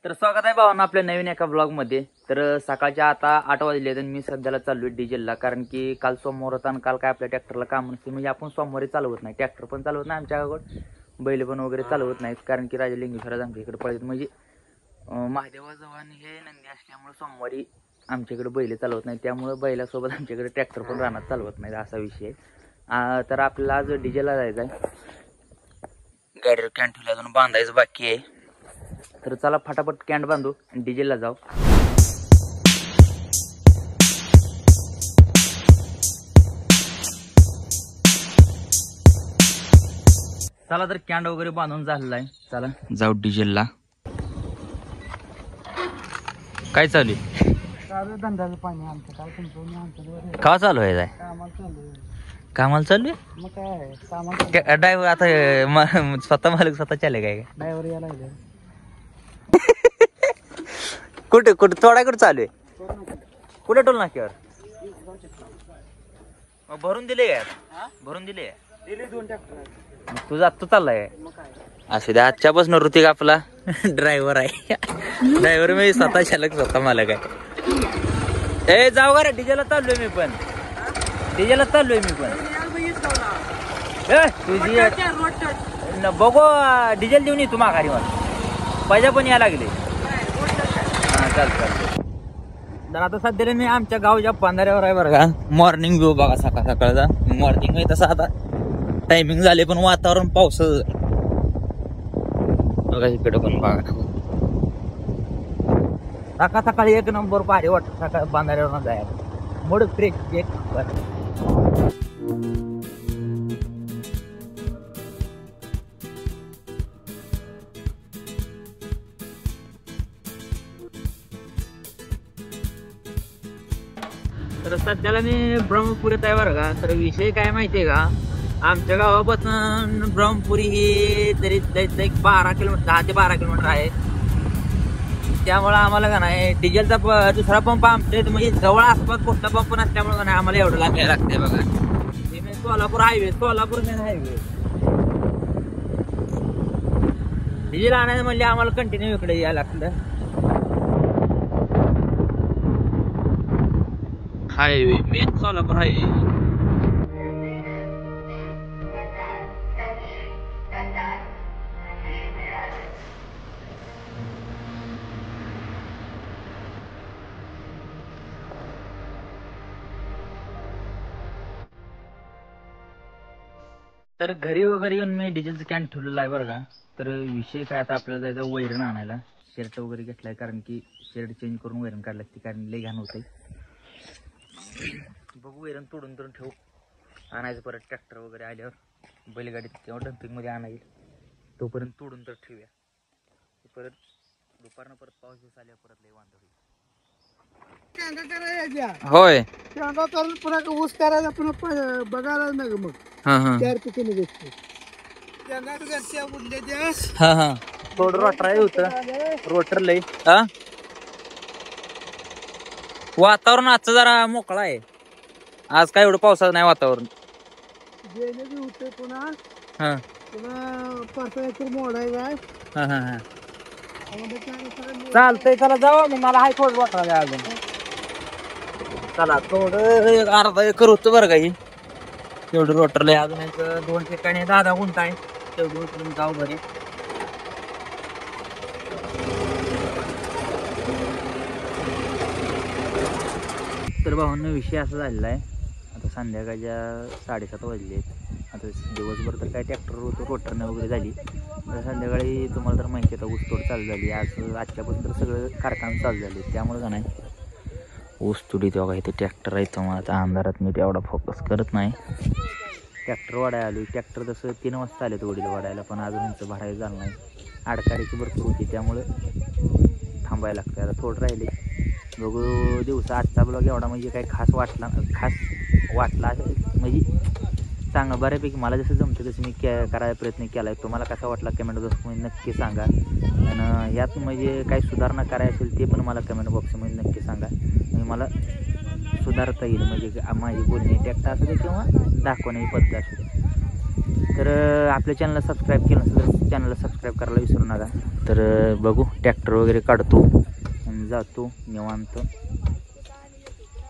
तर स्वागत आहे भावांनो आपल्या नवीन एका ब्लॉग मध्ये। तर सकाळच्या आता 8 वाजले आणि मी सध्याला चाललोय डिझेलला, कारण की काल सोमवार होता आणि काल काय आपल्या ट्रॅक्टरला काम नसते, म्हणजे आपण सोमवारी चालवत नाही, ट्रॅक्टर पण चालवत नाही, आमच्याकडे बैल पण वगैरे चालवत नाहीत, कारण की राजलिंगेश्वरात आमच्या इकडे पळत म्हणजे महादेवाजवळ हे नंदी असल्यामुळे सोमवारी आमच्याकडे बैल चालवत नाही, त्यामुळे बैलासोबत आमच्याकडे ट्रॅक्टर पण रानात चालवत नाही, असा विषय आहे। तर आपल्याला आज डिझेलला जायचं आहे, गाडीवर कॅन्टूला अजून बांधायचं बाकी आहे। तर चला फटाफट कॅन्ट बांधू आणि डिझेलला जाऊ। चला तर कॅन्ट वगैरे बांधून झालेला आहे, चला जाऊ डिझेलला। काय चालू आहे? धंद्याचं पाणी आमचं काय तुमचं का चालू आहे? कामाला चालू आहे? मग काय कामाला ड्रायव्हर आता स्वतः मालक स्वतः चाले काय? ड्रायव्हर यायला लागले कुठे कुठे थोडा कुठे चालू आहे? कुठे टोल नाक्यावर? मग भरून दिले यार, भरून दिले दोन ट्रॅक्टर तुझा तू चाललाय असू द्या। आजच्यापासून ऋतिक आपला ड्रायव्हर आहे, ड्रायव्हर मी स्वतः चालक स्वतः मालक आहे। ए जाऊ का रे, डिझेलला चाललोय मी पण, डिझेलला चाललोय मी पण। तुझी बघू डिझेल देऊन ये तू माघारी, मला पैसा पण यायला लागले। हा चाल चाल। तर आता सध्याला मी आमच्या गावच्या बांधाऱ्यावर आहे बरं का, मॉर्निंग व्ह्यू बघा सकाळ सकाळचा। मॉर्निंग आहे तसं आता टायमिंग झाले, पण वातावरण पावसाचं बघा, इकडे पण बघा सकाळ सकाळी एक नंबर भारी वाटत सकाळ बांधाऱ्यावर जायला, मोड फ्रेश एक नंबर। तर सध्याला मी ब्रह्मपुरीत आहे बरं का। तर विषय काय माहितीये का, आमच्या गावापासून ब्रह्मपुरी ही तरी एक 12 किलोमीटर, 10 ते 12 किलोमीटर आहे। त्यामुळे आम्हाला का नाही डिझेलचा दुसरा पंप आमच्या म्हणजे जवळ आसपास कुठला पंप नसल्यामुळे का नाही आम्हाला एवढं लागले लागते बघा। हे Solapur highway, Solapur main highway, diesel आणायचं म्हणजे आम्हाला कंटिन्यू इकडे यायला लागतं। Highway main Solapur highway. तर घरी वगैरे येऊन मी डिझेलचं कॅन ठेवलेलं आहे बरं का। तर विषय काय, आता आपल्याला जायचं वैरण आणायला, शर्ट वगैरे घेतलाय, कारण की शर्ट चेंज करून वैरण काढला लागते, कारण लई घाण होतंय। बघू वैरण तोडून तोडून ठेवू, आणायचं परत ट्रॅक्टर वगैरे आल्यावर बैलगाडीत किंवा डम्पिंग मध्ये आणायला, तोपर्यंत तोडून तर ठेवूया, परत दुपारनं परत पाऊस दिवस आल्यावर परत लई वांदळ होईल। होय पुन्हा ऊस करायला पुन्हा बघायला नाही मग। थोडं रोटर होतं, रोटर लई वातावरण आजचं जरा मोकळा आहे, आज काय एवढं पावसाचं नाही वातावरण। पुन्हा पुन्हा 5 एकर मोडायचा। चालतंय, चला जाऊ मी, मला हाय थोडं वाटलं अजून। चला थोडं अर्धा एकर होतं बरं काही, तेवढं रोटरला अजून एक 2 ठिकाणी 10 गुंठ आहे, तेवढं उचलून जाऊ घरी। तर भावांनो विषय असा झालेला आहे, आता संध्याकाळच्या 7:30 वाजले आहेत। आता दिवसभर तर काय ट्रॅक्टर होतं, रोटरने वगैरे झाली, तर संध्याकाळी तुम्हाला तर माहिती आहे ऊसतोड चालू झाली। आजच्यापासून तर सगळं कारखाना चालू झाले, त्यामुळे का नाही ऊसतोडी तेव्हा इथे ट्रॅक्टर आहे, तेव्हा आता अंधारात मी तेवढा फोकस करत नाही। ट्रॅक्टर वाढायला आलो, ट्रॅक्टर तसं 3 वाजता आले वडील वाढायला, पण अजून ह्यांचं भरायला झालं नाही, आडकाडीची भरपूर होती, त्यामुळं थांबायला लागतं। आता थोडं राहिले, बघू दिवसा। आजचा ब्लॉग एवढा म्हणजे काही खास वाटला म्हणजे सांगा बऱ्यापैकी, मला जसं जमतं तसं मी करायचा प्रयत्न केला आहे। तुम्हाला कसा वाटला कमेंट बॉक्समध्ये नक्की सांगा, आणि यात म्हणजे काही सुधारणा करायची असेल ते पण मला कमेंट बॉक्समध्ये नक्की सांगा, म्हणजे मला सुधारता येईल, म्हणजे माझी बोलणे ट्रॅक्टर असू दे किंवा दाखवण्याची पद्धत असू दे। तर आपल्या चॅनलला सबस्क्राईब केलं नसेल तर चॅनलला सबस्क्राईब करायला विसरू नका। तर बघू ट्रॅक्टर वगैरे काढतो आणि जातो निवांत